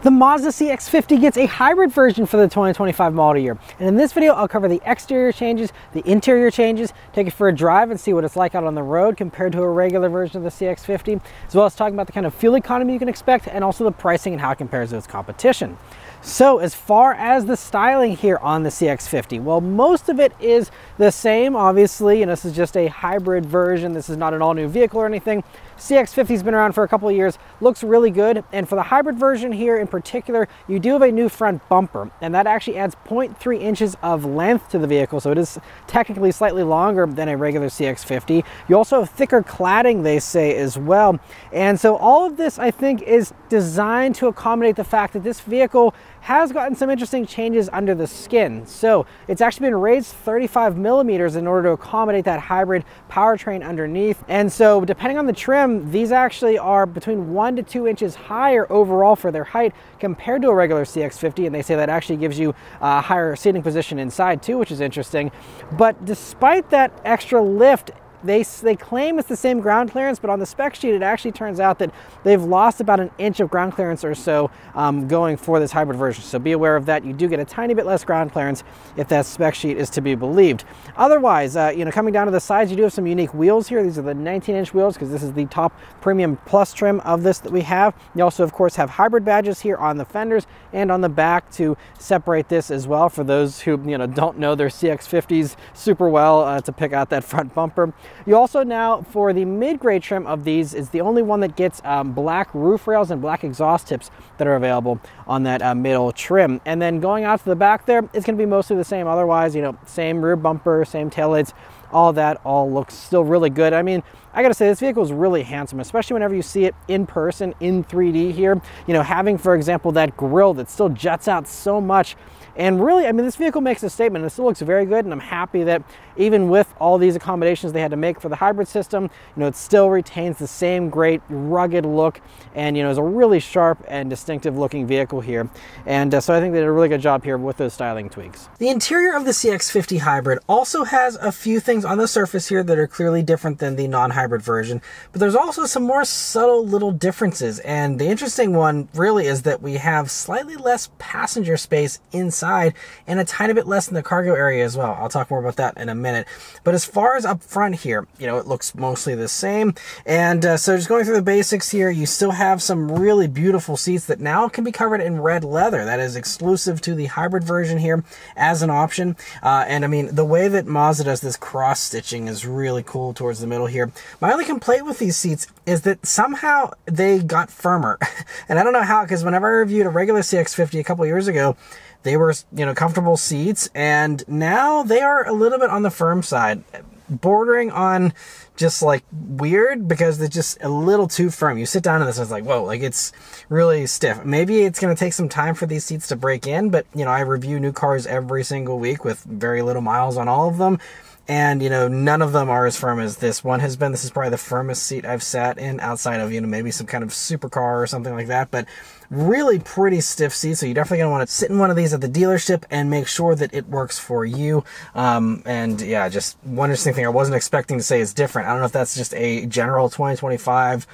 The Mazda CX-50 gets a hybrid version for the 2025 model year. And in this video, I'll cover the exterior changes, the interior changes, take it for a drive and see what it's like out on the road compared to a regular version of the CX-50, as well as talking about the kind of fuel economy you can expect and also the pricing and how it compares to its competition. So as far as the styling here on the CX-50, well, most of it is the same, obviously, and this is just a hybrid version. This is not an all-new vehicle or anything. CX-50's been around for a couple of years, looks really good. And for the hybrid version here in particular, you do have a new front bumper, and that actually adds 0.3 inches of length to the vehicle. So it is technically slightly longer than a regular CX-50. You also have thicker cladding, they say, as well. And so all of this, I think, is designed to accommodate the fact that this vehicle has gotten some interesting changes under the skin. So it's actually been raised 35 millimeters in order to accommodate that hybrid powertrain underneath. And so depending on the trim, these actually are between 1 to 2 inches higher overall for their height compared to a regular CX-50. And they say that actually gives you a higher seating position inside too, which is interesting. But despite that extra lift, they claim it's the same ground clearance, but on the spec sheet, it actually turns out that they've lost about an inch of ground clearance or so going for this hybrid version. So be aware of that. You do get a tiny bit less ground clearance if that spec sheet is to be believed. Otherwise, coming down to the sides, you do have some unique wheels here. These are the 19-inch wheels because this is the top premium plus trim of this that we have. You also, of course, have hybrid badges here on the fenders and on the back to separate this as well for those who don't know their CX-50s super well to pick out that front bumper. You also now, for the mid-grade trim of these, is the only one that gets black roof rails and black exhaust tips that are available on that middle trim. And then going out to the back there, it's going to be mostly the same. Otherwise, same rear bumper, same taillights, all that all looks still really good. I mean, I gotta say, this vehicle is really handsome, especially whenever you see it in person in 3D here. Having, for example, that grille that still juts out so much. And really, I mean, this vehicle makes a statement. It still looks very good, and I'm happy that even with all these accommodations they had to make for the hybrid system, it still retains the same great rugged look, and is a really sharp and distinctive looking vehicle here. And so I think they did a really good job here with those styling tweaks. The interior of the CX-50 Hybrid also has a few things on the surface here that are clearly different than the non-hybrid version, but there's also some more subtle little differences. And the interesting one really is that we have slightly less passenger space inside and a tiny bit less in the cargo area as well. I'll talk more about that in a minute. But as far as up front here, it looks mostly the same. And so just going through the basics here, you still have some really beautiful seats that now can be covered in red leather. That is exclusive to the hybrid version here as an option. And I mean, the way that Mazda does this cross stitching is really cool towards the middle here. My only complaint with these seats is that somehow they got firmer. And I don't know how, because whenever I reviewed a regular CX-50 a couple years ago, they were, comfortable seats, and now they are a little bit on the firm side, bordering on just like weird because they're just a little too firm. You sit down in this and it's like, whoa, like it's really stiff. Maybe it's going to take some time for these seats to break in, but I review new cars every single week with very little miles on all of them. And, none of them are as firm as this one has been. This is probably the firmest seat I've sat in outside of, maybe some kind of supercar or something like that. But really pretty stiff seat. So you're definitely going to want to sit in one of these at the dealership and make sure that it works for you. And yeah, just one interesting thing I wasn't expecting to say is different. I don't know if that's just a general 2025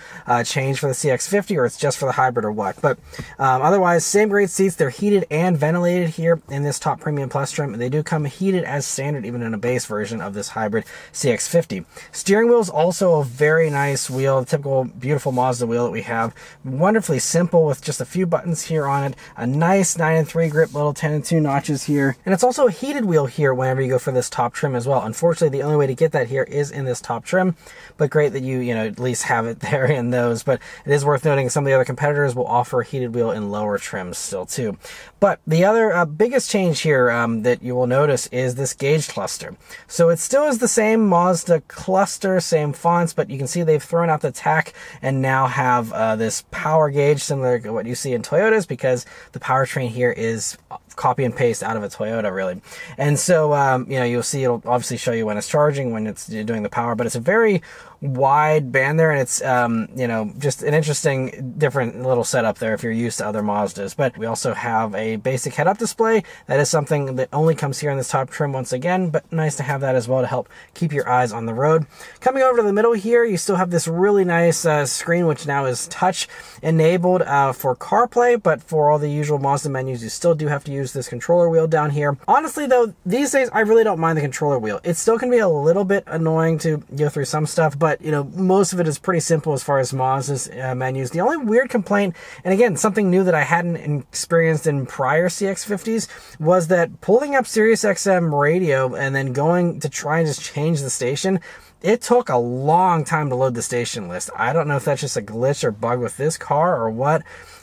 change for the CX-50 or it's just for the hybrid or what. But otherwise, same great seats. They're heated and ventilated here in this top premium plus trim. They do come heated as standard even in a base version of this hybrid CX-50. Steering wheel is also a very nice wheel, the typical beautiful Mazda wheel that we have. Wonderfully simple with just a few buttons here on it, a nice 9-3 grip, little 10-2 notches here, and it's also a heated wheel here whenever you go for this top trim as well. Unfortunately, the only way to get that here is in this top trim, but great that you at least have it there in those. But it is worth noting some of the other competitors will offer a heated wheel in lower trims still too. But the other biggest change here that you will notice is this gauge cluster. So it still is the same Mazda cluster, same fonts, but you can see they've thrown out the tack and now have this power gauge similar to what you see in Toyotas, because the powertrain here is copy and paste out of a Toyota, really. And so, you'll see it'll obviously show you when it's charging, when it's doing the power, but it's a very wide band there, and it's, you know, just an interesting, different little setup there if you're used to other Mazdas. But we also have a basic head-up display. That is something that only comes here in this top trim once again, but nice to have that as well to help keep your eyes on the road. Coming over to the middle here, you still have this really nice screen, which now is touch enabled for CarPlay, but for all the usual Mazda menus, you still do have to use this controller wheel down here. Honestly though, these days I really don't mind the controller wheel. It still can be a little bit annoying to go through some stuff, but you know, most of it is pretty simple as far as Mazda's menus. The only weird complaint, and again, something new that I hadn't experienced in prior CX50s, was that pulling up Sirius XM radio and then going to try and just change the station, it took a long time to load the station list. I don't know if that's just a glitch or bug with this car or what.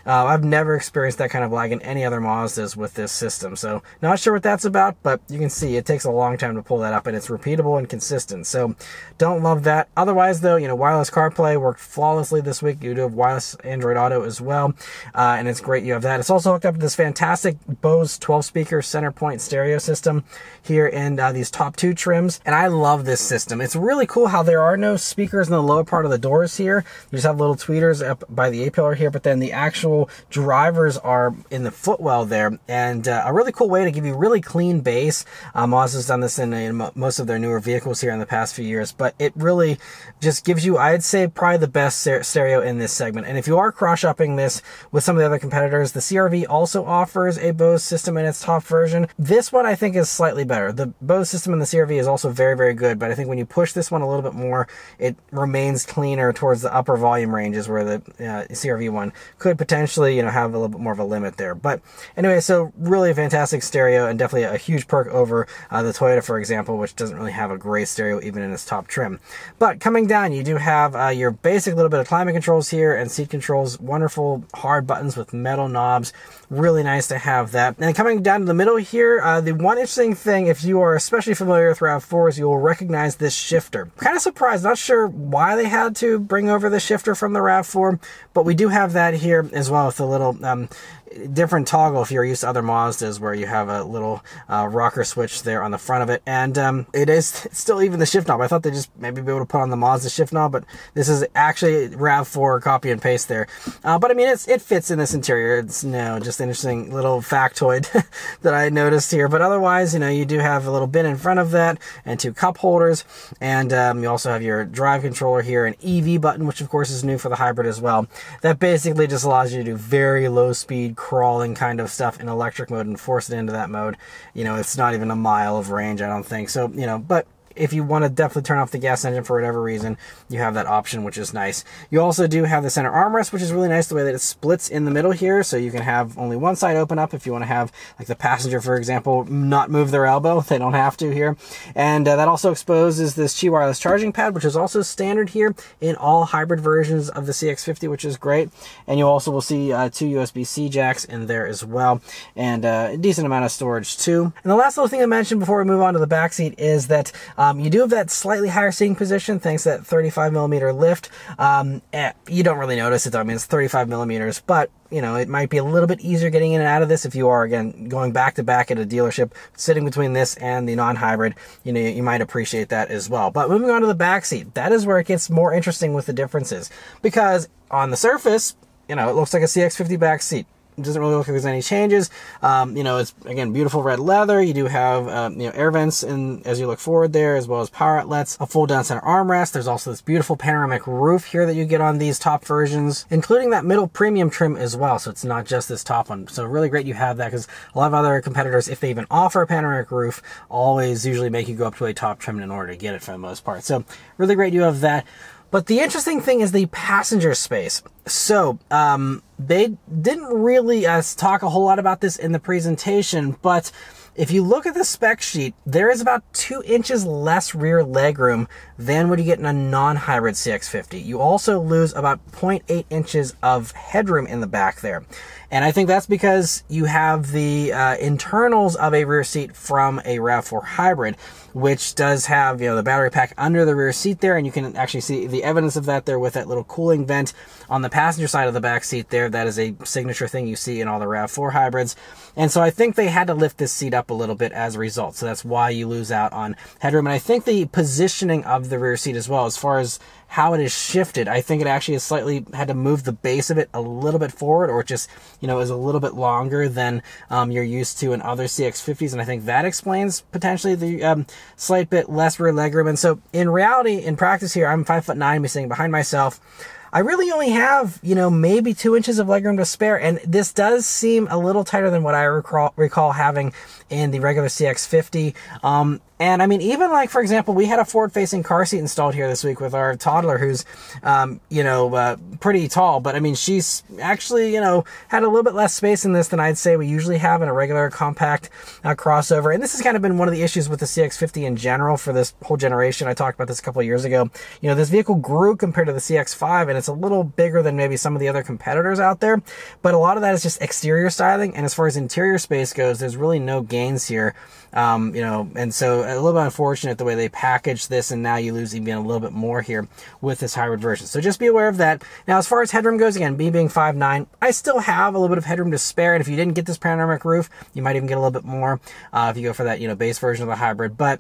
I've never experienced that kind of lag in any other Mazdas with this system, so not sure what that's about, but you can see it takes a long time to pull that up, and it's repeatable and consistent, so don't love that. Otherwise though, you know, wireless CarPlay worked flawlessly this week. You do have wireless Android Auto as well, and it's great you have that. It's also hooked up to this fantastic Bose 12-speaker center point stereo system here in these top two trims, and I love this system. It's really cool how there are no speakers in the lower part of the doors here. You just have little tweeters up by the A-pillar here, but then the actual drivers are in the footwell there, and a really cool way to give you really clean bass. Mazda's done this in most of their newer vehicles here in the past few years, but it really just gives you, I'd say, probably the best stereo in this segment. And if you are cross-shopping this with some of the other competitors, the CR-V also offers a Bose system in its top version. This one I think is slightly better. The Bose system in the CR-V is also very, very good, but I think when you push this one a little bit more, it remains cleaner towards the upper volume ranges, where the CR-V one could potentially, you know, have a little bit more of a limit there. But anyway, so really a fantastic stereo, and definitely a huge perk over the Toyota, for example, which doesn't really have a great stereo even in its top trim. But coming down, you do have your basic little bit of climate controls here and seat controls, wonderful hard buttons with metal knobs. Really nice to have that. And coming down to the middle here, the one interesting thing, if you are especially familiar with RAV4, is you will recognize this shifter. Kind of surprised, not sure why they had to bring over the shifter from the RAV4, but we do have that here as well, with a little different toggle if you're used to other Mazdas, where you have a little rocker switch there on the front of it, and it is still even the shift knob. I thought they just maybe be able to put on the Mazda shift knob, but this is actually RAV4 copy and paste there. But I mean, it fits in this interior. It's, you know, just an interesting little factoid that I noticed here. But otherwise, you know, you do have a little bin in front of that and two cup holders, and you also have your drive controller here, an EV button, which of course is new for the hybrid as well. That basically just allows you to do very low speed crawling kind of stuff in electric mode and force it into that mode. You know, it's not even a mile of range, I don't think. So, you know, but if you want to definitely turn off the gas engine for whatever reason, you have that option, which is nice. You also do have the center armrest, which is really nice the way that it splits in the middle here, so you can have only one side open up if you want to have, like the passenger, for example, not move their elbow. They don't have to here. And that also exposes this Qi wireless charging pad, which is also standard here in all hybrid versions of the CX50, which is great. And you also will see two USB-C jacks in there as well, and a decent amount of storage too. And the last little thing I mentioned before we move on to the back seat is that you do have that slightly higher seating position thanks to that 35mm lift. You don't really notice it though. I mean, it's 35mm, but you know, it might be a little bit easier getting in and out of this if you are, again, going back to back at a dealership, sitting between this and the non-hybrid. You know, you might appreciate that as well. But moving on to the back seat, that is where it gets more interesting with the differences, because on the surface, you know, it looks like a CX50 back seat. It doesn't really look like there's any changes. You know, it's, again, beautiful red leather. You do have, you know, air vents as you look forward there, as well as power outlets, a full down center armrest. There's also this beautiful panoramic roof here that you get on these top versions, including that middle premium trim as well. So it's not just this top one. So really great you have that, because a lot of other competitors, if they even offer a panoramic roof, always usually make you go up to a top trim in order to get it for the most part. So really great you have that. But the interesting thing is the passenger space. So, they didn't really talk a whole lot about this in the presentation, but if you look at the spec sheet, there is about 2 inches less rear legroom than what you get in a non-hybrid CX50. You also lose about 0.8 inches of headroom in the back there. And I think that's because you have the internals of a rear seat from a RAV4 Hybrid, which does have, you know, the battery pack under the rear seat there, and you can actually see the evidence of that there with that little cooling vent on the passenger side of the back seat there. That is a signature thing you see in all the RAV4 hybrids. And so I think they had to lift this seat up up a little bit as a result. So that's why you lose out on headroom. And I think the positioning of the rear seat as well, as far as how it is shifted, I think it actually has slightly had to move the base of it a little bit forward, or just, you know, is a little bit longer than you're used to in other CX50s. And I think that explains potentially the slight bit less rear legroom. And so in reality, in practice here, I'm 5'9", I'm sitting behind myself. I really only have, you know, maybe 2 inches of legroom to spare, and this does seem a little tighter than what I recall having in the regular CX50. And I mean, even like, for example, we had a forward-facing car seat installed here this week with our toddler, who's, you know, pretty tall. But I mean, she's actually, you know, had a little bit less space in this than I'd say we usually have in a regular compact crossover. And this has kind of been one of the issues with the CX50 in general for this whole generation. I talked about this a couple of years ago. You know, this vehicle grew compared to the CX5, and it's a little bigger than maybe some of the other competitors out there. But a lot of that is just exterior styling. And as far as interior space goes, there's really no gains here. You know, and so a little bit unfortunate the way they packaged this, and now you lose even a little bit more here with this hybrid version. So just be aware of that. Now, as far as headroom goes, again, me being 5'9", I still have a little bit of headroom to spare. And if you didn't get this panoramic roof, you might even get a little bit more if you go for that, you know, base version of the hybrid. But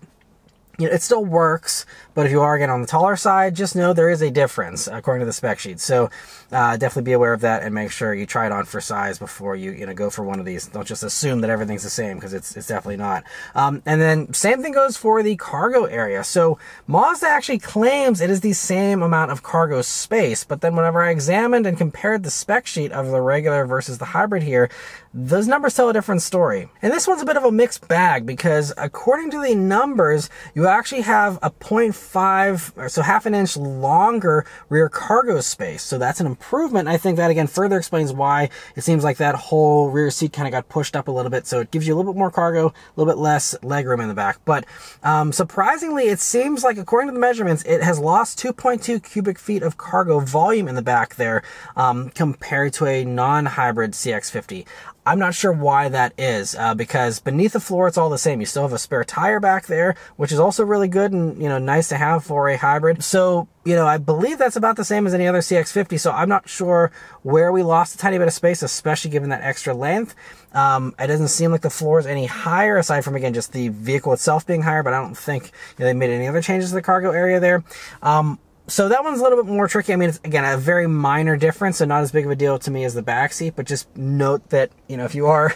you know, it still works, but if you are, again, on the taller side, just know there is a difference according to the spec sheet. So definitely be aware of that, and make sure you try it on for size before you know, go for one of these. Don't just assume that everything's the same, because it's definitely not. And then same thing goes for the cargo area. So Mazda actually claims it is the same amount of cargo space, but then whenever I examined and compared the spec sheet of the regular versus the hybrid here, those numbers tell a different story. And this one's a bit of a mixed bag, because according to the numbers, you actually have a 0.5, so half an inch longer rear cargo space. So that's an improvement. I think that, again, further explains why it seems like that whole rear seat kind of got pushed up a little bit. So it gives you a little bit more cargo, a little bit less legroom in the back. But surprisingly, it seems like, according to the measurements, it has lost 2.2 cubic feet of cargo volume in the back there compared to a non-hybrid CX50. I'm not sure why that is, because beneath the floor, it's all the same. You still have a spare tire back there, which is also really good and, you know, nice to have for a hybrid. So, you know, I believe that's about the same as any other CX50. So I'm not sure where we lost a tiny bit of space, especially given that extra length. It doesn't seem like the floor is any higher, aside from, again, just the vehicle itself being higher, but I don't think, you know, they made any other changes to the cargo area there. So that one's a little bit more tricky. I mean, it's, again, a very minor difference, so not as big of a deal to me as the back seat, but just note that, you know, if you are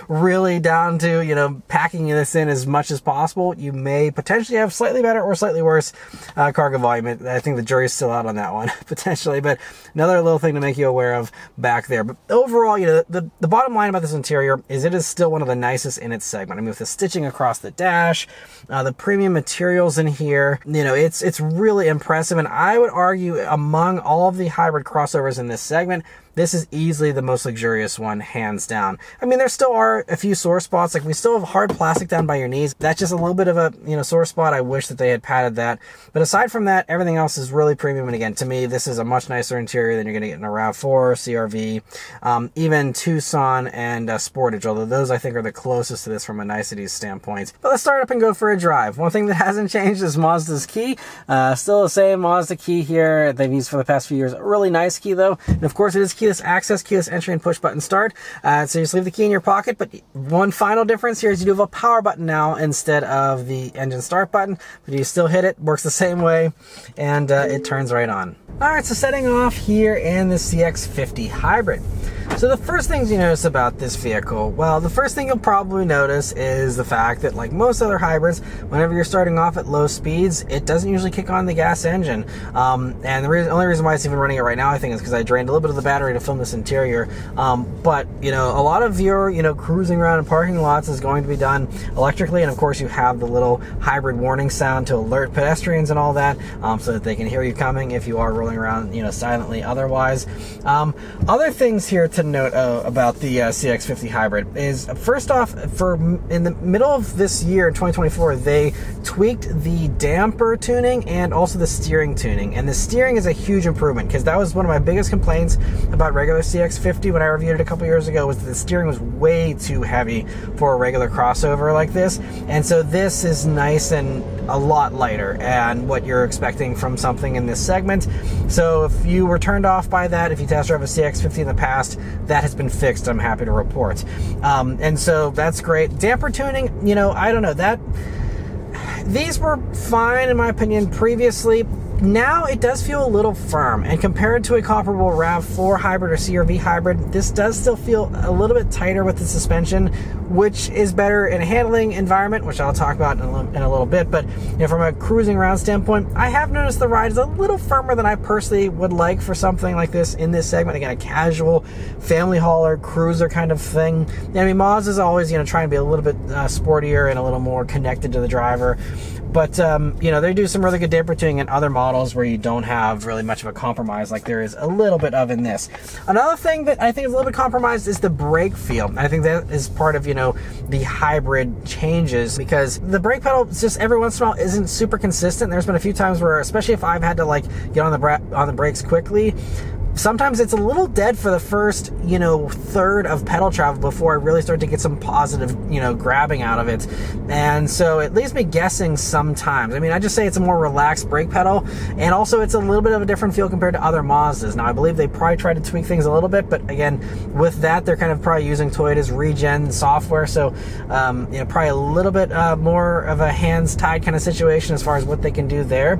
really down to, you know, packing this in as much as possible, you may potentially have slightly better or slightly worse cargo volume. I think the jury's still out on that one, potentially, but another little thing to make you aware of back there. But overall, you know, the bottom line about this interior is it is still one of the nicest in its segment. I mean, with the stitching across the dash, the premium materials in here, you know, it's really impressive. And I would argue, among all of the hybrid crossovers in this segment, this is easily the most luxurious one, hands down. I mean, there still are a few sore spots. Like, we still have hard plastic down by your knees. That's just a little bit of a, you know, sore spot. I wish that they had padded that. But aside from that, everything else is really premium. And again, to me, this is a much nicer interior than you're going to get in a RAV4, CRV, even Tucson and Sportage, although those I think are the closest to this from a niceties standpoint. But let's start up and go for a drive. One thing that hasn't changed is Mazda's key. Still the same Mazda key here they've used for the past few years. A really nice key, though. And of course, it is keyless access, keyless entry, and push button start. So you just leave the key in your pocket. But one final difference here is you do have a power button now instead of the engine start button. But you still hit it, works the same way, and it turns right on. All right, so setting off here in the CX50 Hybrid. So the first things you notice about this vehicle, well, the first thing you'll probably notice is the fact that, like most other hybrids, whenever you're starting off at low speeds, it doesn't usually kick on the gas engine. And the only reason why it's even running it right now, I think, is because I drained a little bit of the battery to film this interior. But, you know, a lot of your, you know, cruising around in parking lots is going to be done electrically. And of course, you have the little hybrid warning sound to alert pedestrians and all that, so that they can hear you coming if you are rolling around, you know, silently otherwise. Other things here to note about the CX50 Hybrid is, first off, in the middle of this year in 2024, they tweaked the damper tuning and also the steering tuning. And the steering is a huge improvement, because that was one of my biggest complaints about regular CX50 when I reviewed it a couple years ago, was that the steering was way too heavy for a regular crossover like this. And so this is nice and a lot lighter, and what you're expecting from something in this segment. So if you were turned off by that, if you test drive a CX50 in the past, that has been fixed, I'm happy to report. And so that's great. Damper tuning, you know, I don't know, these were fine in my opinion previously. Now it does feel a little firm, and compared to a comparable RAV4 Hybrid or CR-V Hybrid, this does still feel a little bit tighter with the suspension, which is better in a handling environment, which I'll talk about in a little bit. But you know, from a cruising around standpoint, I have noticed the ride is a little firmer than I personally would like for something like this in this segment. Again, a casual family hauler, cruiser kind of thing. I mean, Mazda's always, you know, trying to be a little bit sportier and a little more connected to the driver. But, you know, they do some really good damper tuning in other models where you don't have really much of a compromise like there is a little bit of in this. Another thing that I think is a little bit compromised is the brake feel. I think that is part of, you know, the hybrid changes, because the brake pedal just every once in a while isn't super consistent. There's been a few times where, especially if I've had to like get on the brakes quickly, sometimes it's a little dead for the first, you know, third of pedal travel before I really start to get some positive, you know, grabbing out of it. And so it leaves me guessing sometimes. I mean, I just say it's a more relaxed brake pedal, and also it's a little bit of a different feel compared to other Mazdas. Now, I believe they probably try to tweak things a little bit, but again, with that, they're kind of probably using Toyota's regen software, so, you know, probably a little bit more of a hands-tied kind of situation as far as what they can do there.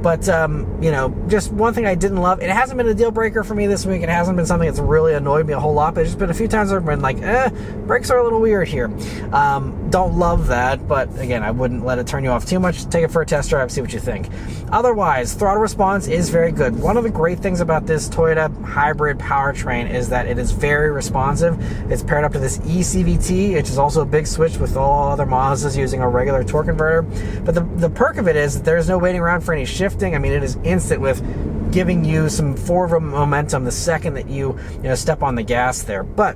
But, you know, just one thing I didn't love, it hasn't been a deal breaker for me this week. It hasn't been something that's really annoyed me a whole lot, but there's been a few times where I've been like, brakes are a little weird here. Don't love that, but again, I wouldn't let it turn you off too much. Take it for a test drive, see what you think. Otherwise, throttle response is very good. One of the great things about this Toyota hybrid powertrain is that it is very responsive. It's paired up to this eCVT, which is also a big switch with all other Mazdas using a regular torque converter. But the perk of it is that there's no waiting around for any shifting. I mean, it is instant with giving you some forward momentum the second that you step on the gas there. But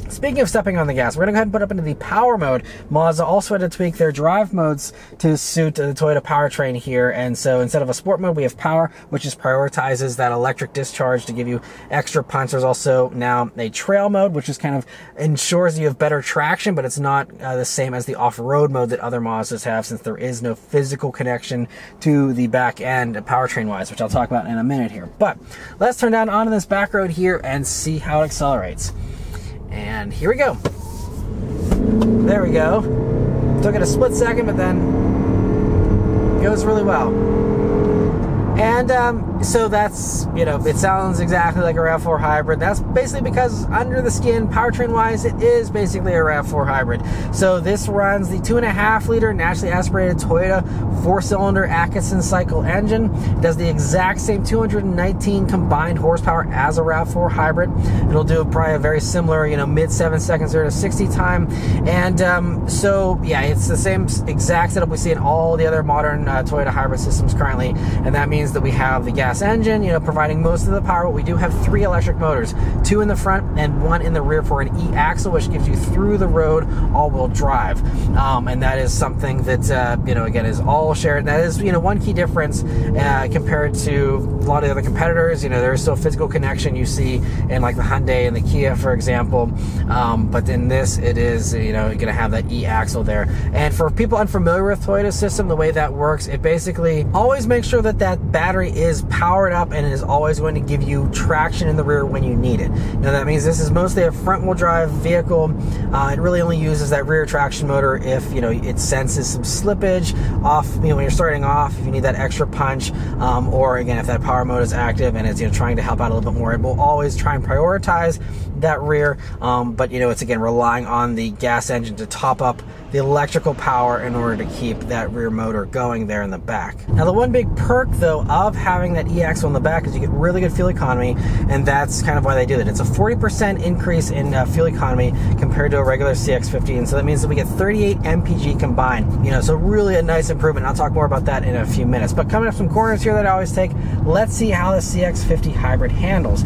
speaking of stepping on the gas, we're going to go ahead and put up into the power mode. Mazda also had to tweak their drive modes to suit the Toyota powertrain here. And so instead of a sport mode, we have power, which just prioritizes that electric discharge to give you extra punch. There's also now a trail mode, which just kind of ensures you have better traction, but it's not the same as the off-road mode that other Mazdas have, since there is no physical connection to the back end powertrain-wise, which I'll talk about in a minute here. But let's turn down onto this back road here and see how it accelerates. And here we go. There we go. Took it a split second, but then it goes really well. And so that's, you know, it sounds exactly like a RAV4 Hybrid. That's basically because under the skin, powertrain-wise, it is basically a RAV4 Hybrid. So this runs the 2.5-liter naturally aspirated Toyota 4-cylinder Atkinson cycle engine. It does the exact same 219 combined horsepower as a RAV4 Hybrid. It'll do probably a very similar, you know, mid-7 seconds 0 to 60 time. And so, yeah, it's the same exact setup we see in all the other modern Toyota hybrid systems currently. And that means that we have the gas engine, you know, providing most of the power. We do have 3 electric motors, 2 in the front and 1 in the rear for an E-axle, which gives you through the road all-wheel drive. And that is something that, you know, again, is all shared. That is, you know, one key difference compared to a lot of the other competitors. You know, there is still physical connection you see in like the Hyundai and the Kia, for example. But in this, it is, you know, you're going to have that E-axle there. And for people unfamiliar with Toyota's system, the way that works, it basically always makes sure that that battery is powered up and it is always going to give you traction in the rear when you need it. Now that means this is mostly a front-wheel drive vehicle. It really only uses that rear traction motor if, you know, it senses some slippage off, you know, when you're starting off, if you need that extra punch, or again, if that power mode is active and it's, you know, trying to help out a little bit more. It will always try and prioritize that rear, but, you know, it's again relying on the gas engine to top up the electrical power in order to keep that rear motor going there in the back. Now, the one big perk, though, of having that E-axle in the back is you get really good fuel economy, and that's kind of why they do that. It's a 40% increase in fuel economy compared to a regular CX50, and so that means that we get 38 MPG combined. You know, so really a nice improvement. I'll talk more about that in a few minutes. But coming up some corners here that I always take, let's see how the CX50 Hybrid handles.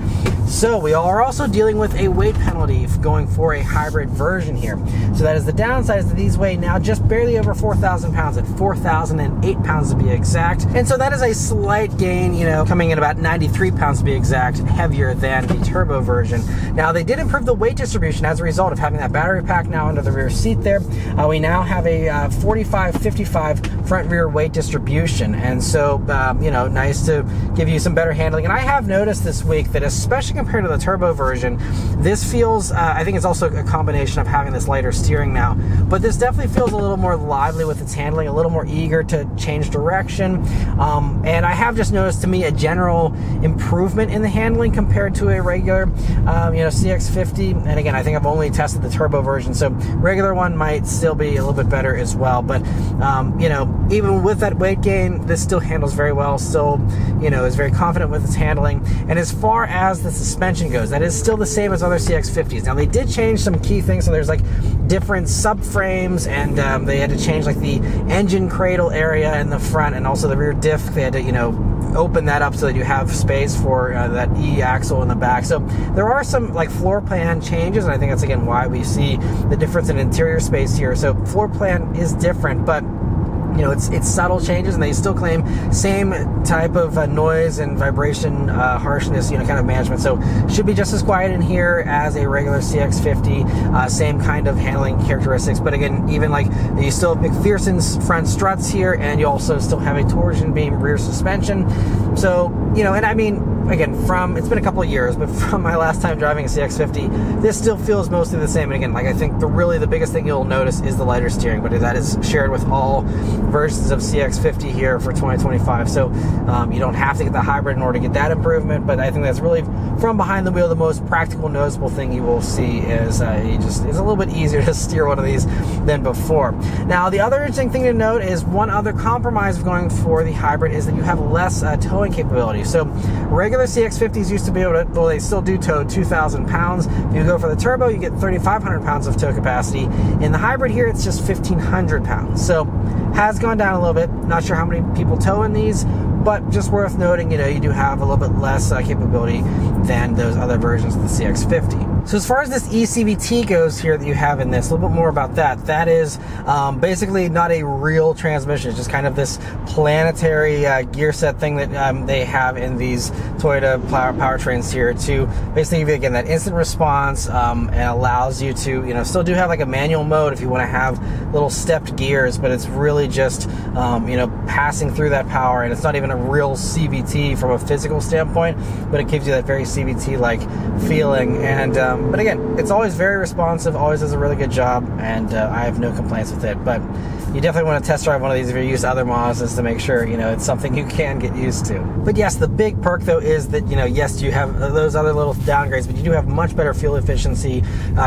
So we are also dealing with a weight penalty going for a hybrid version here. So that is the downside, is that these weigh now just barely over 4,000 pounds, at 4,008 pounds to be exact. And so that is a slight gain, you know, coming in about 93 pounds to be exact, heavier than the turbo version. Now, they did improve the weight distribution as a result of having that battery pack now under the rear seat there. We now have a 45-55 front rear weight distribution, and so you know, nice to give you some better handling. And I have noticed this week that, especially compared to the turbo version, this feels, I think it's also a combination of having this lighter steering now, but this definitely feels a little more lively with its handling, a little more eager to change direction. And I have just noticed, to me, a general improvement in the handling compared to a regular you know, CX50. And again, I think I've only tested the turbo version, so regular one might still be a little bit better as well. But you know, even with that weight gain, this still handles very well, still, you know, is very confident with its handling. And as far as the suspension goes, that is still the same as other CX50s. Now, they did change some key things, so there's like different subframes, and they had to change like the engine cradle area in the front, and also the rear diff. They had to, you know, open that up so that you have space for that E-axle in the back. So there are some like floor plan changes, and I think that's again why we see the difference in interior space here. So floor plan is different, but you know, it's subtle changes, and they still claim same type of noise and vibration harshness, you know, kind of management. So should be just as quiet in here as a regular CX50. Same kind of handling characteristics, but again, even like you still have McPherson's front struts here, and you also still have a torsion beam rear suspension. So, you know, and I mean, again, it's been a couple of years, but from my last time driving a CX50, this still feels mostly the same. And again, like, I think really the biggest thing you'll notice is the lighter steering, but that is shared with all versions of CX50 here for 2025. So you don't have to get the hybrid in order to get that improvement, but I think that's really, from behind the wheel, the most practical, noticeable thing you will see is it's a little bit easier to steer one of these than before. Now, the other interesting thing to note is one other compromise of going for the hybrid is that you have less towing capability. So regular CX50s used to be able to, well, they still do tow 2,000 pounds. If you go for the turbo, you get 3,500 pounds of tow capacity. In the hybrid here, it's just 1,500 pounds. So has gone down a little bit. Not sure how many people tow in these, but just worth noting, you know, you do have a little bit less capability than those other versions of the CX50. So as far as this eCVT goes here that you have in this, a little bit more about that. That is basically not a real transmission. It's just kind of this planetary gear set thing that they have in these Toyota powertrains here to basically give you, again, that instant response, and allows you to, you know, still do have like a manual mode if you want to have little stepped gears, but it's really just, you know, passing through that power, and it's not even a real CVT from a physical standpoint, but it gives you that very CVT-like feeling. And but again, it's always very responsive, always does a really good job, and I have no complaints with it. But you definitely want to test drive one of these if you're used to other Mazdas to make sure, you know, it's something you can get used to. But yes, the big perk though is that, you know, yes, you have those other little downgrades, but you do have much better fuel efficiency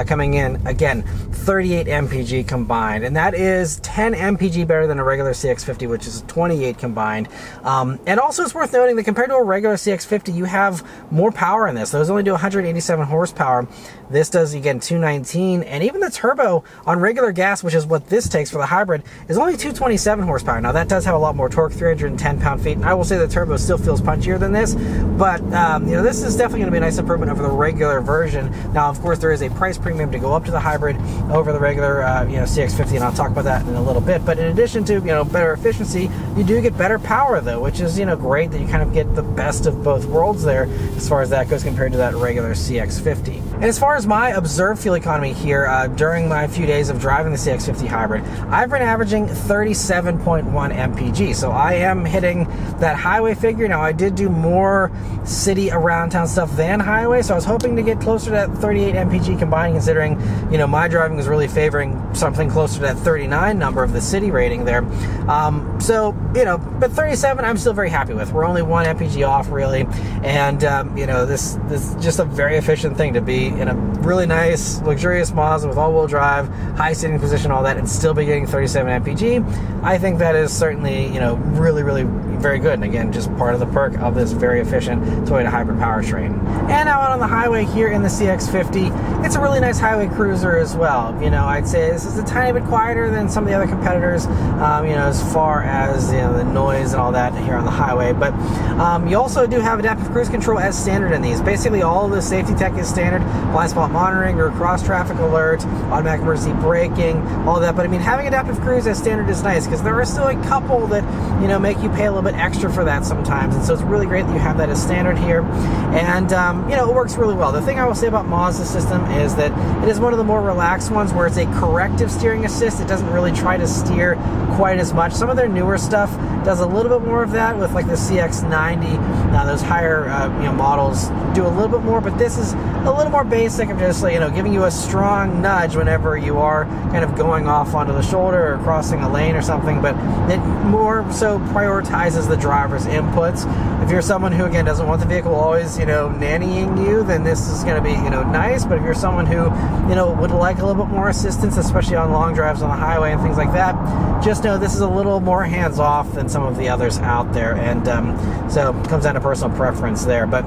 coming in. Again, 38 MPG combined, and that is 10 MPG better than a regular CX50, which is 28 combined. And also it's worth noting that compared to a regular CX50, you have more power in this. Those only do 187 horsepower. This does, again, 219, and even the turbo on regular gas, which is what this takes for the hybrid, is only 227 horsepower. Now, that does have a lot more torque, 310 pound-feet, and I will say the turbo still feels punchier than this, but, you know, this is definitely going to be a nice improvement over the regular version. Now, of course, there is a price premium to go up to the hybrid over the regular, you know, CX50, and I'll talk about that in a little bit. But in addition to, you know, better efficiency, you do get better power, though, which is, you know, great that you kind of get the best of both worlds there as far as that goes compared to that regular CX50. And as far as my observed fuel economy here during my few days of driving the CX50 Hybrid, I've been averaging 37.1 MPG. So I am hitting that highway figure. Now, I did do more city around town stuff than highway, so I was hoping to get closer to that 38 MPG combined, considering, you know, my driving was really favoring something closer to that 39 number of the city rating there. So, you know, but 37 I'm still very happy with. We're only 1 MPG off, really, and you know, this is just a very efficient thing to be in a really nice, luxurious Mazda with all-wheel drive, high sitting position, all that, and still be getting 37 MPG. I think that is certainly, you know, really, really very good. And again, just part of the perk of this very efficient Toyota hybrid powertrain. And now out on the highway here in the CX50, it's a really nice highway cruiser as well. You know, I'd say this is a tiny bit quieter than some of the other competitors, you know, as far as, you know, the noise and all that here on the highway. But you also do have adaptive cruise control as standard in these. Basically, all of the safety tech is standard. Blind spot monitoring or cross traffic alert, automatic emergency braking, all that. But I mean, having adaptive cruise as standard is nice because there are still a couple that, you know, make you pay a little bit extra for that sometimes. And so it's really great that you have that as standard here. And, you know, it works really well. The thing I will say about Mazda's system is that it is one of the more relaxed ones where it's a corrective steering assist. It doesn't really try to steer quite as much. Some of their newer stuff does a little bit more of that with like the CX-90. Now those higher you know, models do a little bit more, but this is a little more basic of just, you know, giving you a strong nudge whenever you are kind of going off onto the shoulder or crossing a lane or something, but it more so prioritizes the driver's inputs. If you're someone who, again, doesn't want the vehicle always, you know, nannying you, then this is going to be, you know, nice. But if you're someone who, you know, would like a little bit more assistance, especially on long drives on the highway and things like that, just know this is a little more hands-off than some of the others out there. And so it comes down to personal preference there. But,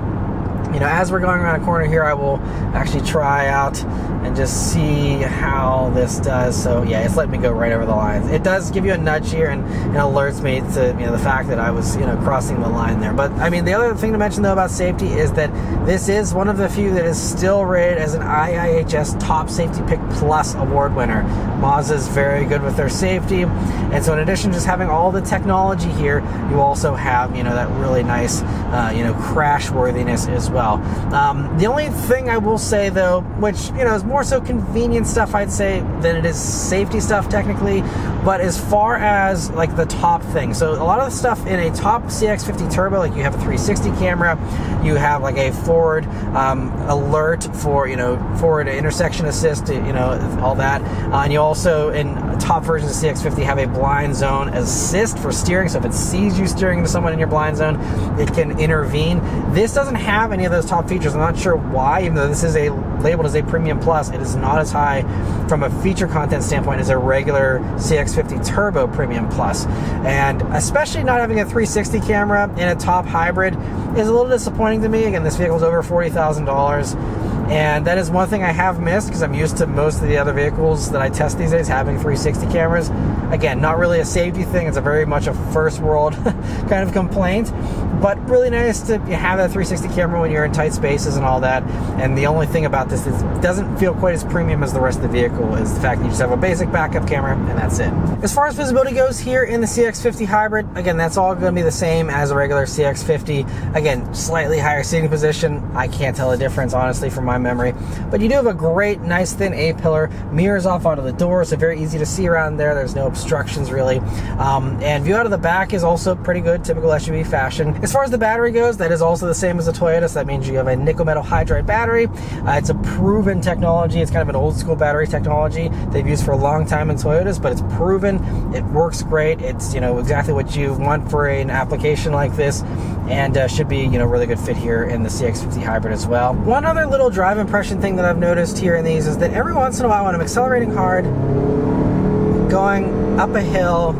you know, as we're going around a corner here, I will actually try out and just see how this does. So yeah, it's letting me go right over the lines. It does give you a nudge here and alerts me to, you know, the fact that I was, you know, crossing the line there. But I mean, the other thing to mention though about safety is that this is one of the few that is still rated as an IIHS Top Safety Pick Plus award winner. Mazda is very good with their safety, and so in addition to just having all the technology here, you also have, you know, that really nice, you know, crash worthiness as well. The only thing I will say though, which, you know, is more so convenient stuff, I'd say, than it is safety stuff technically, but as far as like the top thing, so a lot of the stuff in a top CX50 Turbo, like you have a 360 camera, you have like a forward alert for, you know, forward intersection assist, you know, all that, and you also in top versions of CX50 have a blind zone assist for steering, so if it sees you steering into someone in your blind zone, it can intervene. This doesn't have any of those top features. I'm not sure why, even though this is labeled as a Premium Plus, it is not as high from a feature content standpoint as a regular CX50 Turbo Premium Plus. And especially not having a 360 camera in a top hybrid is a little disappointing to me. Again, this vehicle is over $40,000. And that is one thing I have missed because I'm used to most of the other vehicles that I test these days having 360 cameras. Again, not really a safety thing. It's a very much a first world kind of complaint, but really nice to have that 360 camera when you're in tight spaces and all that. And the only thing about this is it doesn't feel quite as premium as the rest of the vehicle is the fact that you just have a basic backup camera and that's it. As far as visibility goes here in the CX50 Hybrid, again, that's all going to be the same as a regular CX50. Again, slightly higher seating position. I can't tell the difference, honestly, from my memory, but you do have a great, nice, thin A-pillar, mirrors off onto the door, so very easy to see around there. There's no obstructions really, and view out of the back is also pretty good, typical SUV fashion. As far as the battery goes, that is also the same as the Toyota, so that means you have a nickel metal hydride battery. It's a proven technology. It's kind of an old school battery technology they've used for a long time in Toyotas, but it's proven. It works great. It's, you know, exactly what you want for an application like this, and should be, you know, really good fit here in the CX50 Hybrid as well. One other little drive impression thing that I've noticed here in these is that every once in a while when I'm accelerating hard, going up a hill,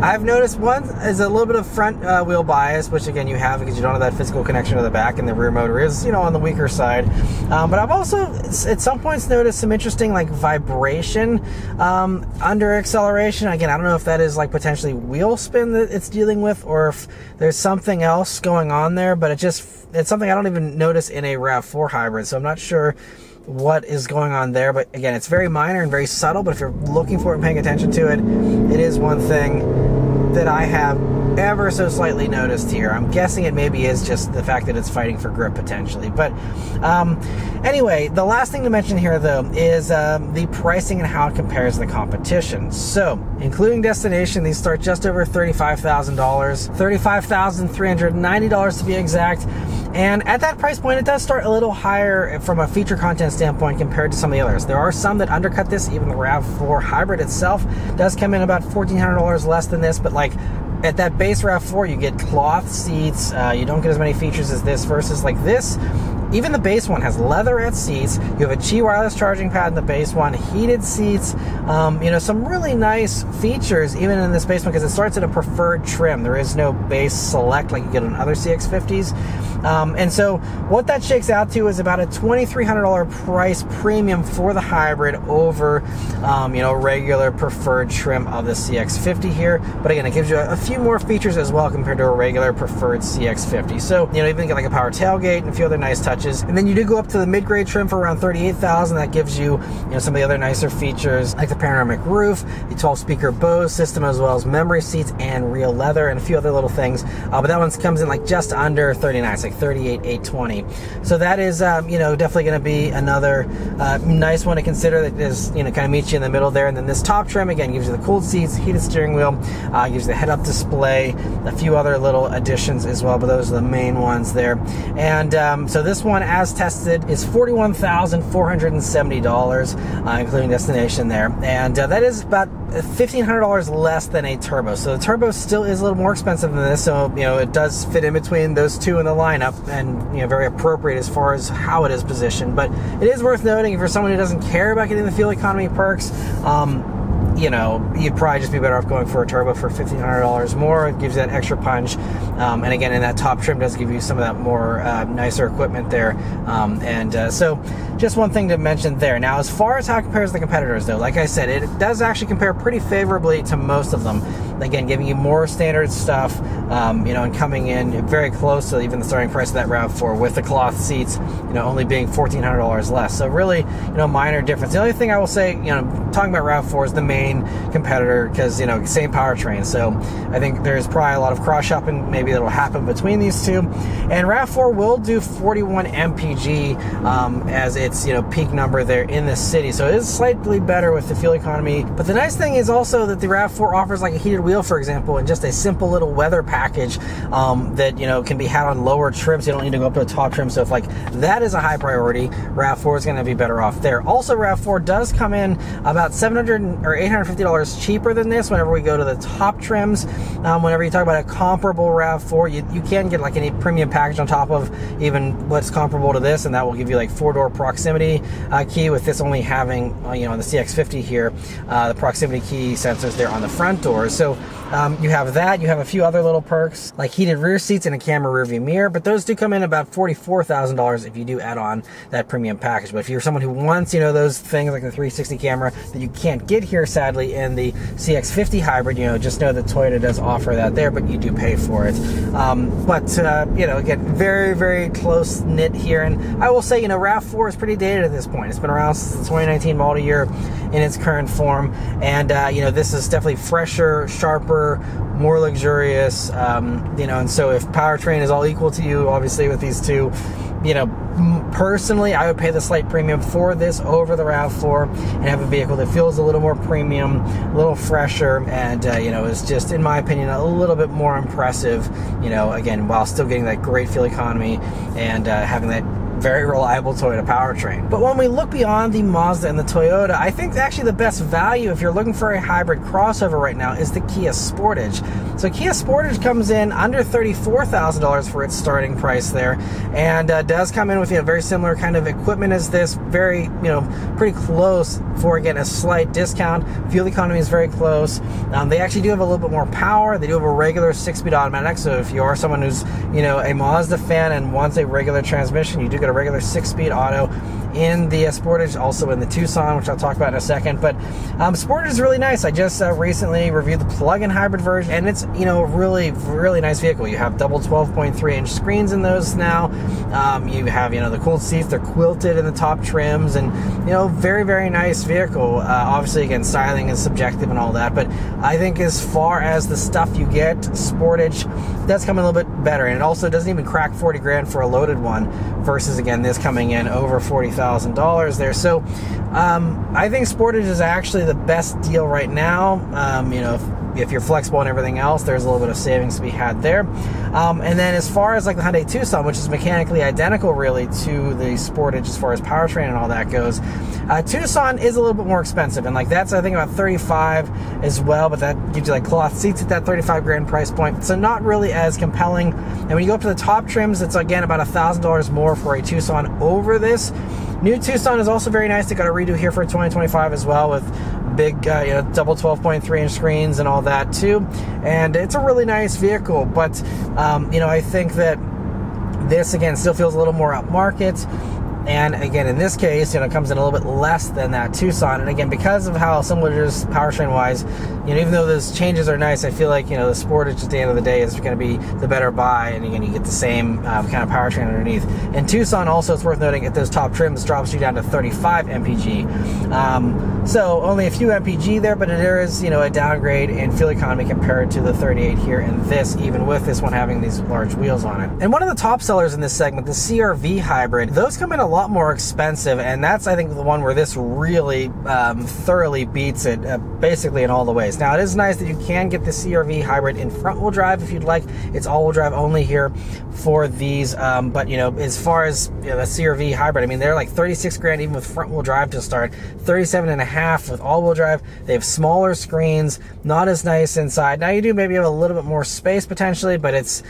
I've noticed one is a little bit of front wheel bias, which again you have because you don't have that physical connection to the back, and the rear motor is, you know, on the weaker side. But I've also at some points noticed some interesting like vibration under acceleration. Again, I don't know if that is like potentially wheel spin that it's dealing with, or if there's something else going on there. But it's something I don't even notice in a RAV4 Hybrid, so I'm not sure what is going on there. But again, it's very minor and very subtle, but if you're looking for it and paying attention to it, it is one thing that I have ever so slightly noticed here. I'm guessing it maybe is just the fact that it's fighting for grip potentially. But anyway, the last thing to mention here though is the pricing and how it compares to the competition. So including destination, these start just over $35,000, $35,390 to be exact. And at that price point, it does start a little higher from a feature content standpoint compared to some of the others. There are some that undercut this. Even the RAV4 Hybrid itself does come in about $1,400 less than this, but like at that base RAV4, you get cloth seats. You don't get as many features as this versus like this. Even the base one has leatherette seats. You have a Qi wireless charging pad in the base one, heated seats, you know, some really nice features even in this base one because it starts at a preferred trim. There is no base select like you get on other CX50s. And so what that shakes out to is about a $2,300 price premium for the hybrid over, you know, regular preferred trim of the CX50 here. But again, it gives you a few more features as well compared to a regular preferred CX50. So, you know, even get like a power tailgate and a few other nice touches touches. And then you do go up to the mid-grade trim for around $38,000. That gives you, some of the other nicer features like the panoramic roof, the 12-speaker Bose system, as well as memory seats and real leather, and a few other little things. But that one comes in like just under 39. It's like 38,820. So that is, definitely going to be another nice one to consider. That is, kind of meets you in the middle there. And then this top trim again gives you the cooled seats, heated steering wheel, gives you the head-up display, a few other little additions as well, but those are the main ones there. And so this one, as tested, is $41,470, including destination there, and that is about $1,500 less than a turbo. So the turbo still is a little more expensive than this, so it does fit in between those two in the lineup, and very appropriate as far as how it is positioned. But it is worth noting, if you're someone who doesn't care about getting the fuel economy perks, you'd probably just be better off going for a turbo for $1,500 more. It gives you that extra punch, and again, in that top trim does give you some of that more nicer equipment there. So just one thing to mention there. Now, as far as how it compares to the competitors, though, like I said, it does actually compare pretty favorably to most of them. Again, giving you more standard stuff, and coming in very close to even the starting price of that RAV4 with the cloth seats, only being $1,400 less. So really, minor difference. The only thing I will say, talking about RAV4 is the main competitor, because same powertrain. So I think there's probably a lot of cross shopping maybe that'll happen between these two. And RAV4 will do 41 MPG as its peak number there in the city. So it is slightly better with the fuel economy. But the nice thing is also that the RAV4 offers like a heated wheel, for example, and just a simple little weather package that can be had on lower trims. You don't need to go up to the top trim. So if like that is a high priority, RAV4 is going to be better off there. Also, RAV4 does come in about $700 or $850 cheaper than this whenever we go to the top trims. Whenever you talk about a comparable RAV4, you can get like any premium package on top of even what's comparable to this, and that will give you like 4-door proximity key, with this only having on the CX50 here the proximity key sensors there on the front doors. So you have that. You have a few other little perks like heated rear seats and a camera rear view mirror, but those do come in about $44,000 if you do add on that premium package. But if you're someone who wants those things like the 360 camera that you can't get here sadly in the CX50 Hybrid, just know that Toyota does offer that there, but you do pay for it. Again, very, very close knit here. And I will say, RAV4 is pretty dated at this point. It's been around since the 2019 model year in its current form. And, this is definitely fresher, sharper, more luxurious, and so if powertrain is all equal to you, obviously with these two, personally, I would pay the slight premium for this over the RAV4 and have a vehicle that feels a little more premium, a little fresher, and is just, in my opinion, a little bit more impressive, again, while still getting that great fuel economy and having that very reliable Toyota powertrain. But when we look beyond the Mazda and the Toyota, I think actually the best value if you're looking for a hybrid crossover right now is the Kia Sportage. So Kia Sportage comes in under $34,000 for its starting price there, and does come in with very similar kind of equipment as this, very pretty close for, again, a slight discount. Fuel economy is very close. They actually do have a little bit more power. They do have a regular 6-speed automatic, so if you are someone who's a Mazda fan and wants a regular transmission, you do get a regular 6-speed auto in the Sportage, also in the Tucson, which I'll talk about in a second. But Sportage is really nice. I just recently reviewed the plug-in hybrid version, and it's really, really nice vehicle. You have double 12.3-inch screens in those now. You have the cooled seats. They're quilted in the top trims, and very, very nice vehicle. Obviously, again, styling is subjective and all that, but I think as far as the stuff you get, Sportage does come in a little bit better, and it also doesn't even crack 40 grand for a loaded one, versus again this coming in over $40,000 there. So I think Sportage is actually the best deal right now. If you're flexible and everything else, there's a little bit of savings to be had there. And then as far as like the Hyundai Tucson, which is mechanically identical really to the Sportage as far as powertrain and all that goes, Tucson is a little bit more expensive, and like that's I think about 35 as well, but that gives you like cloth seats at that 35 grand price point, so not really as compelling. And when you go up to the top trims, it's again about $1,000 more for a Tucson over this. New Tucson is also very nice. They got a redo here for 2025 as well, with big double 12.3-inch screens and all that too, and it's a really nice vehicle. But I think that this again still feels a little more upmarket. And again, in this case, it comes in a little bit less than that Tucson. And again, because of how similar it is powertrain wise, even though those changes are nice, I feel like, the Sportage at the end of the day is going to be the better buy. And again, you get the same kind of powertrain underneath. And Tucson also, it's worth noting, at those top trims drops you down to 35 MPG. So only a few MPG there, but there is, a downgrade in fuel economy compared to the 38 here in this, even with this one having these large wheels on it. And one of the top sellers in this segment, the CR-V Hybrid, those come in a lot more expensive, and that's, I think, the one where this really thoroughly beats it, basically in all the ways. Now, it is nice that you can get the CR-V Hybrid in front-wheel drive if you'd like. It's all-wheel drive only here for these, but as far as the CR-V Hybrid, I mean, they're like 36 grand even with front-wheel drive to start, 37 and a half with all-wheel drive. They have smaller screens, not as nice inside. Now, you do maybe have a little bit more space potentially, but it's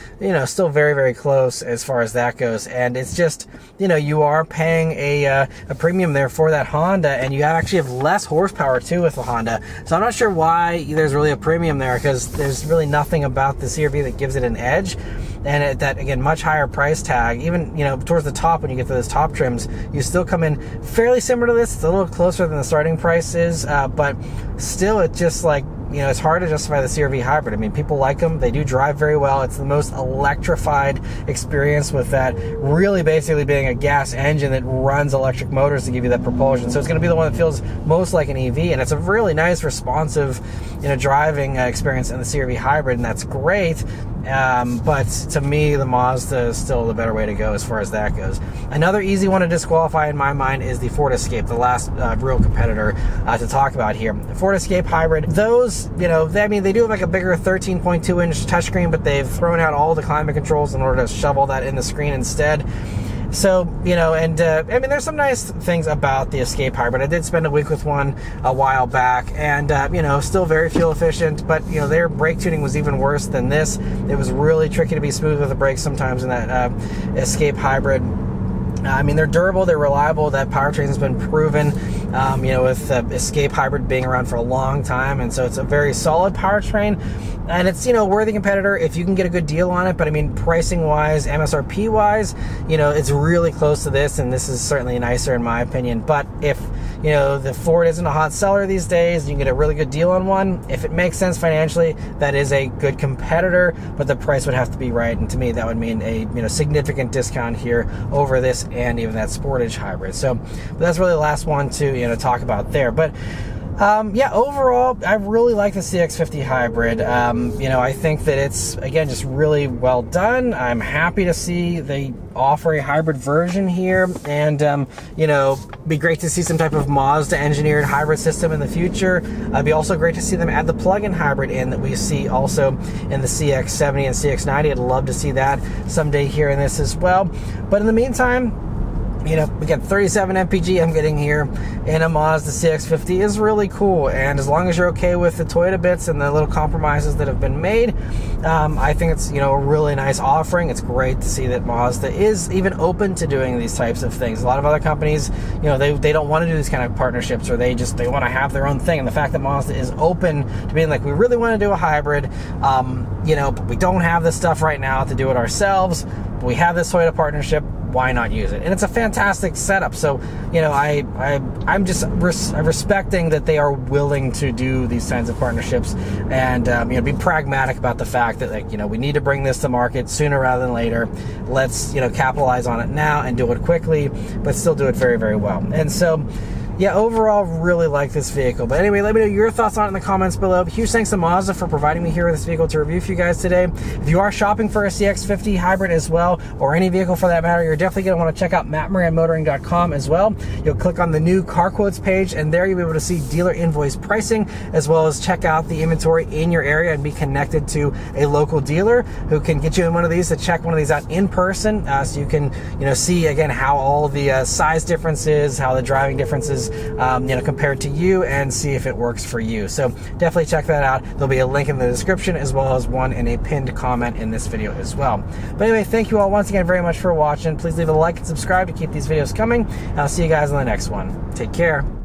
still very, very close as far as that goes. And it's just, you are paying a premium there for that Honda, and you actually have less horsepower too with the Honda. So I'm not sure why there's really a premium there, because there's really nothing about the CR-V that gives it an edge. And at that, again, much higher price tag, even, towards the top, when you get to those top trims, you still come in fairly similar to this. It's a little closer than the starting price is, but still, it's just like, it's hard to justify the CR-V Hybrid. I mean, people like them. They do drive very well. It's the most electrified experience, with that really basically being a gas engine that runs electric motors to give you that propulsion. So it's going to be the one that feels most like an EV, and it's a really nice, responsive, driving experience in the CR-V Hybrid, and that's great. But to me, the Mazda is still the better way to go as far as that goes. Another easy one to disqualify in my mind is the Ford Escape, the last real competitor to talk about here. The Ford Escape Hybrid, those, they do have like a bigger 13.2 inch touchscreen, but they've thrown out all the climate controls in order to shove all that in the screen instead. So, there's some nice things about the Escape Hybrid. I did spend a week with one a while back, and, still very fuel efficient, but, their brake tuning was even worse than this. It was really tricky to be smooth with the brakes sometimes in that Escape Hybrid. They're durable, they're reliable. That powertrain has been proven, with Escape Hybrid being around for a long time, and so it's a very solid powertrain, and it's, a worthy competitor if you can get a good deal on it. But pricing wise, MSRP wise, it's really close to this, and this is certainly nicer in my opinion. But if the Ford isn't a hot seller these days, you can get a really good deal on one. If it makes sense financially, that is a good competitor, but the price would have to be right, and to me that would mean a significant discount here over this and even that Sportage Hybrid. So, but that's really the last one to talk about there. But yeah, overall, I really like the CX-50 Hybrid. I think that it's, again, just really well done. I'm happy to see they offer a hybrid version here, and be great to see some type of Mazda engineered hybrid system in the future. It'd be also great to see them add the plug-in hybrid in that we see also in the CX-70 and CX-90. I'd love to see that someday here in this as well. But in the meantime, we got 37 MPG I'm getting here in a Mazda CX-50 is really cool, and as long as you're okay with the Toyota bits and the little compromises that have been made, I think it's a really nice offering. It's great to see that Mazda is even open to doing these types of things. A lot of other companies, they don't want to do these kind of partnerships, or they want to have their own thing. And the fact that Mazda is open to being like, we really want to do a hybrid, but we don't have this stuff right now to do it ourselves, but we have this Toyota partnership, why not use it? And it's a fantastic setup. So, I'm just respecting that they are willing to do these kinds of partnerships, and be pragmatic about the fact that, like, we need to bring this to market sooner rather than later. Let's capitalize on it now and do it quickly, but still do it very, very well. And so, yeah, overall, really like this vehicle. But anyway, let me know your thoughts on it in the comments below. Huge thanks to Mazda for providing me here with this vehicle to review for you guys today. If you are shopping for a CX-50 Hybrid as well, or any vehicle for that matter, you're definitely going to want to check out mattmotoring.com as well. You'll click on the new car quotes page, and there you'll be able to see dealer invoice pricing, as well as check out the inventory in your area and be connected to a local dealer who can get you in one of these to check one of these out in person, so you can see again how all the size differences, how the driving differences compared to you, and see if it works for you. So definitely check that out. There'll be a link in the description, as well as one in a pinned comment in this video as well. But anyway, thank you all once again very much for watching. Please leave a like and subscribe to keep these videos coming. I'll see you guys on the next one. Take care.